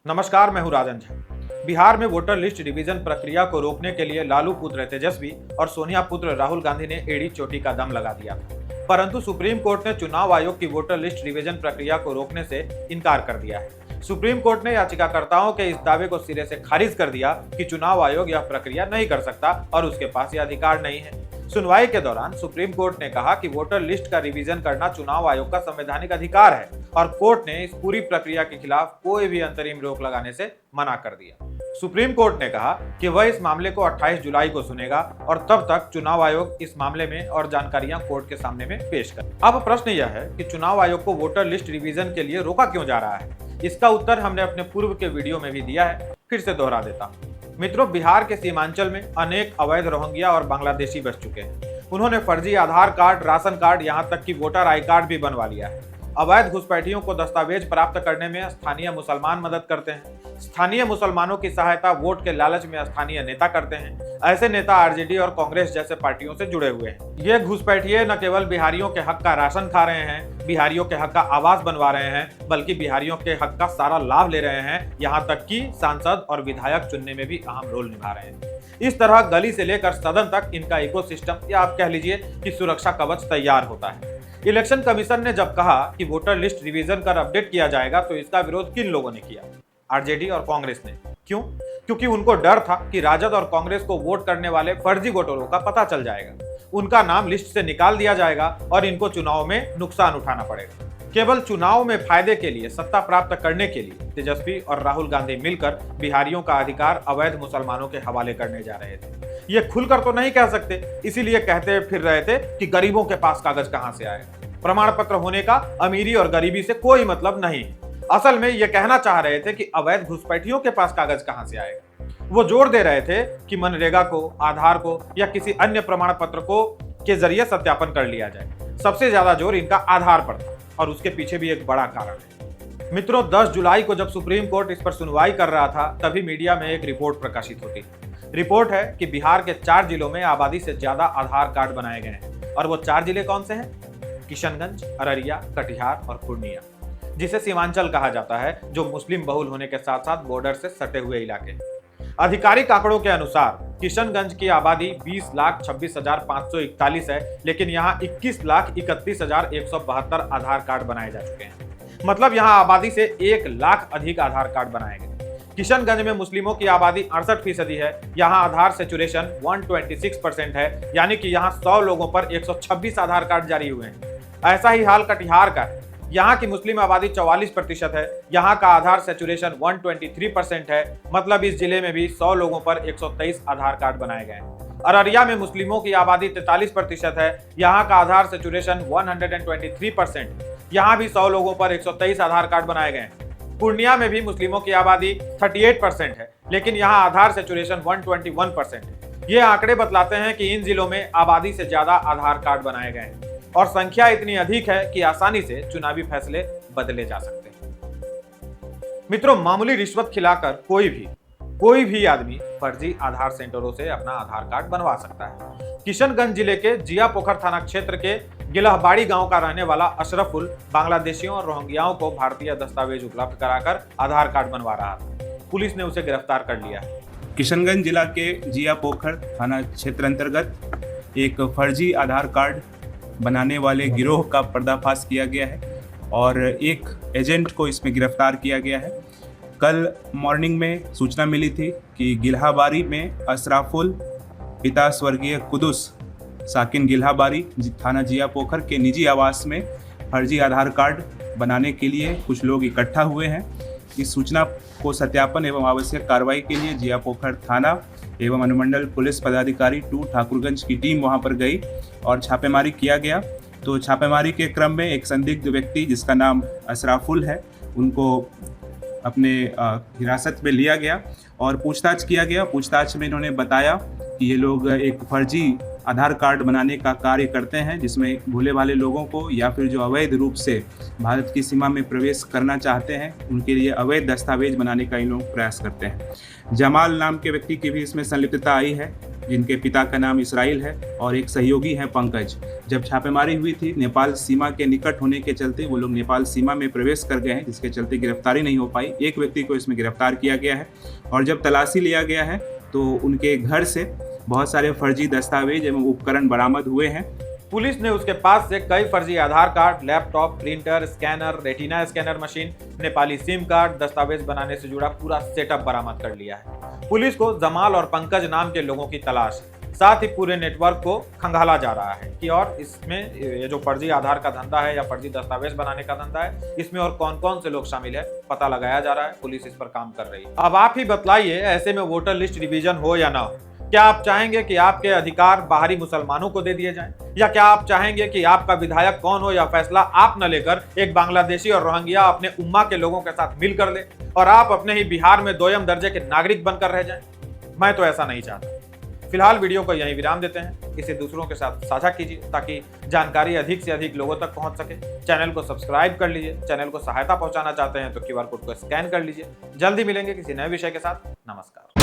नमस्कार, मैं हूं राजन झा। बिहार में वोटर लिस्ट रिवीजन प्रक्रिया को रोकने के लिए लालू पुत्र तेजस्वी और सोनिया पुत्र राहुल गांधी ने एड़ी चोटी का दम लगा दिया था, परंतु सुप्रीम कोर्ट ने चुनाव आयोग की वोटर लिस्ट रिवीजन प्रक्रिया को रोकने से इनकार कर दिया है। सुप्रीम कोर्ट ने याचिकाकर्ताओं के इस दावे को सिरे से खारिज कर दिया कि चुनाव आयोग यह प्रक्रिया नहीं कर सकता और उसके पास यह अधिकार नहीं है। सुनवाई के दौरान सुप्रीम कोर्ट ने कहा कि वोटर लिस्ट का रिवीजन करना चुनाव आयोग का संवैधानिक अधिकार है और कोर्ट ने इस पूरी प्रक्रिया के खिलाफ कोई भी अंतरिम रोक लगाने से मना कर दिया। सुप्रीम कोर्ट ने कहा कि वह इस मामले को 28 जुलाई को सुनेगा और तब तक चुनाव आयोग इस मामले में और जानकारियां कोर्ट के सामने में पेश करे। अब प्रश्न यह है कि चुनाव आयोग को वोटर लिस्ट रिवीजन के लिए रोका क्यों जा रहा है। इसका उत्तर हमने अपने पूर्व के वीडियो में भी दिया है, फिर से दोहरा देता हूँ। मित्रों, बिहार के सीमांचल में अनेक अवैध रोहिंग्या और बांग्लादेशी बस चुके हैं। उन्होंने फर्जी आधार कार्ड, राशन कार्ड, यहाँ तक कि वोटर आई कार्ड भी बनवा लिया है। अवैध घुसपैठियों को दस्तावेज प्राप्त करने में स्थानीय मुसलमान मदद करते हैं। स्थानीय मुसलमानों की सहायता वोट के लालच में स्थानीय नेता करते हैं। ऐसे नेता आरजेडी और कांग्रेस जैसे पार्टियों से जुड़े हुए हैं। ये घुसपैठिए न केवल बिहारियों के हक का राशन खा रहे हैं, बिहारियों के हक का आवास बनवा रहे हैं, बल्कि बिहारियों के हक का सारा लाभ ले रहे हैं। यहाँ तक कि सांसद और विधायक चुनने में भी अहम रोल निभा रहे हैं। इस तरह गली से लेकर सदन तक इनका इकोसिस्टम या आप कह लीजिए कि सुरक्षा कवच तैयार होता है। इलेक्शन कमीशन ने जब कहा कि वोटर लिस्ट रिवीजन कर अपडेट किया जाएगा तो इसका विरोध किन लोगों ने किया? आरजेडी और कांग्रेस ने। क्यों? क्योंकि उनको डर था कि राजद और कांग्रेस को वोट करने वाले फर्जी वोटरों का पता चल जाएगा, उनका नाम लिस्ट से निकाल दिया जाएगा और इनको चुनाव में नुकसान उठाना पड़ेगा। केवल चुनाव में फायदे के लिए, सत्ता प्राप्त करने के लिए तेजस्वी और राहुल गांधी मिलकर बिहारियों का अधिकार अवैध मुसलमानों के हवाले करने जा रहे थे। ये खुलकर तो नहीं कह सकते, इसीलिए कहते फिर रहे थे कि गरीबों के पास कागज कहां से आएगा। प्रमाण पत्र होने का अमीरी और गरीबी से कोई मतलब नहीं। असल में ये कहना चाह रहे थे कि अवैध घुसपैठियों के पास कागज कहां से आएगा। वो जोर दे रहे थे कि मनरेगा को, आधार को या किसी अन्य प्रमाण पत्र को के जरिए सत्यापन कर लिया जाए। सबसे ज्यादा जोर इनका आधार पर था और उसके पीछे भी एक बड़ा कारण है। मित्रों, 10 जुलाई को जब सुप्रीम कोर्ट इस पर सुनवाई कर रहा था, तभी मीडिया में एक रिपोर्ट प्रकाशित होती है। रिपोर्ट है कि बिहार के 4 जिलों में आबादी से ज्यादा आधार कार्ड बनाए गए हैं। और वो 4 जिले कौन से हैं? किशनगंज, अररिया, कटिहार और पूर्णिया, जिसे सीमांचल कहा जाता है, जो मुस्लिम बहुल होने के साथ साथ बॉर्डर से सटे हुए इलाके हैं। आधिकारिक आंकड़ों के अनुसार किशनगंज की आबादी 20,26,541 है, लेकिन यहाँ 21,31,172 आधार कार्ड बनाए जा चुके हैं। मतलब यहाँ आबादी से 1 लाख अधिक आधार कार्ड बनाए गए। किशनगंज में मुस्लिमों की आबादी 68% है। यहाँ आधार सेचुरेशन 126% है, यानी कि यहाँ 100 लोगों पर 126 आधार कार्ड जारी हुए हैं। ऐसा ही हाल कटिहार का है। यहाँ की मुस्लिम आबादी 44% है। यहाँ का आधार सेचुरेशन 123% है। मतलब इस जिले में भी 100 लोगों पर 123 आधार कार्ड बनाए गए हैं। अररिया में मुस्लिमों की आबादी 43% है। यहाँ का आधार सेचुरेशन 123%। यहाँ भी 100 लोगों पर 123 आधार कार्ड बनाए गए हैं। पूर्णिया में भी मुस्लिमों की आबादी 38% है, लेकिन यहाँ आधार सेचुरेशन 121% है। ये आंकड़े बतलाते हैं कि इन जिलों में आबादी से ज्यादा आधार कार्ड बनाए गए हैं और संख्या इतनी अधिक है कि आसानी से चुनावी फैसले बदले जा सकते हैं। मित्रों, मामूली रिश्वत खिलाकर कोई भी आदमी फर्जी आधार सेंटरों से अपना आधार कार्ड बनवा सकता है। किशनगंज जिले के जियापोखर थाना क्षेत्र के गिलहबाड़ी गांव का रहने वाला अशरफुल बांग्लादेशियों और रोहिंग्याओं को भारतीय दस्तावेज उपलब्ध कराकर आधार कार्ड बनवा रहा था। पुलिस ने उसे गिरफ्तार कर लिया। किशनगंज जिला के जियापोखर थाना क्षेत्र अंतर्गत एक फर्जी आधार कार्ड बनाने वाले गिरोह का पर्दाफाश किया गया है और एक एजेंट को इसमें गिरफ्तार किया गया है। कल मॉर्निंग में सूचना मिली थी कि गिलहाबारी में अशराफुल पिता स्वर्गीय कुदुस साकिन गिलहाबारी थाना जियापोखर के निजी आवास में फर्जी आधार कार्ड बनाने के लिए कुछ लोग इकट्ठा हुए हैं। इस सूचना को सत्यापन एवं आवश्यक कार्रवाई के लिए जियापोखर थाना एवं अनुमंडल पुलिस पदाधिकारी 2 ठाकुरगंज की टीम वहां पर गई और छापेमारी किया गया। तो छापेमारी के क्रम में एक संदिग्ध व्यक्ति जिसका नाम अशराफुल है, उनको अपने हिरासत में लिया गया और पूछताछ किया गया। पूछताछ में इन्होंने बताया कि ये लोग एक फर्जी आधार कार्ड बनाने का कार्य करते हैं, जिसमें भोले भाले लोगों को या फिर जो अवैध रूप से भारत की सीमा में प्रवेश करना चाहते हैं, उनके लिए अवैध दस्तावेज बनाने का इन लोग प्रयास करते हैं। जमाल नाम के व्यक्ति की भी इसमें संलिप्तता आई है। जिनके पिता का नाम इसराइल है और एक सहयोगी है पंकज। जब छापेमारी हुई थी नेपाल सीमा के निकट होने के चलते वो लोग नेपाल सीमा में प्रवेश कर गए हैं, जिसके चलते गिरफ्तारी नहीं हो पाई। एक व्यक्ति को इसमें गिरफ्तार किया गया है और जब तलाशी लिया गया है तो उनके घर से बहुत सारे फर्जी दस्तावेज एवं उपकरण बरामद हुए हैं। पुलिस ने उसके पास से कई फर्जी Aadhaar card, laptop, printer, scanner, retina scanner machine, Nepali SIM card, दस्तावेज बनाने से जुड़ा पूरा सेटअप बरामद कर लिया है। पुलिस को जमाल और पंकज नाम के लोगों की तलाश है। साथ ही पूरे नेटवर्क को खंगाला जा रहा है कि और इसमें ये जो फर्जी आधार का धंधा है या फर्जी दस्तावेज बनाने का धंधा है, इसमें और कौन कौन से लोग शामिल है पता लगाया जा रहा है। पुलिस इस पर काम कर रही है। अब आप ही बतलाइए, ऐसे में वोटर लिस्ट रिवीजन हो या ना हो, क्या आप चाहेंगे कि आपके अधिकार बाहरी मुसलमानों को दे दिए जाएं, या क्या आप चाहेंगे कि आपका विधायक कौन हो या फैसला आप न लेकर एक बांग्लादेशी और रोहिंग्या अपने उम्मा के लोगों के साथ मिलकर ले और आप अपने ही बिहार में दोयम दर्जे के नागरिक बनकर रह जाएं? मैं तो ऐसा नहीं चाहता। फिलहाल वीडियो को यहीं विराम देते हैं। इसे दूसरों के साथ साझा कीजिए ताकि जानकारी अधिक से अधिक लोगों तक पहुंच सके। चैनल को सब्सक्राइब कर लीजिए। चैनल को सहायता पहुंचाना चाहते हैं तो QR कोड को स्कैन कर लीजिए। जल्दी मिलेंगे किसी नए विषय के साथ। नमस्कार।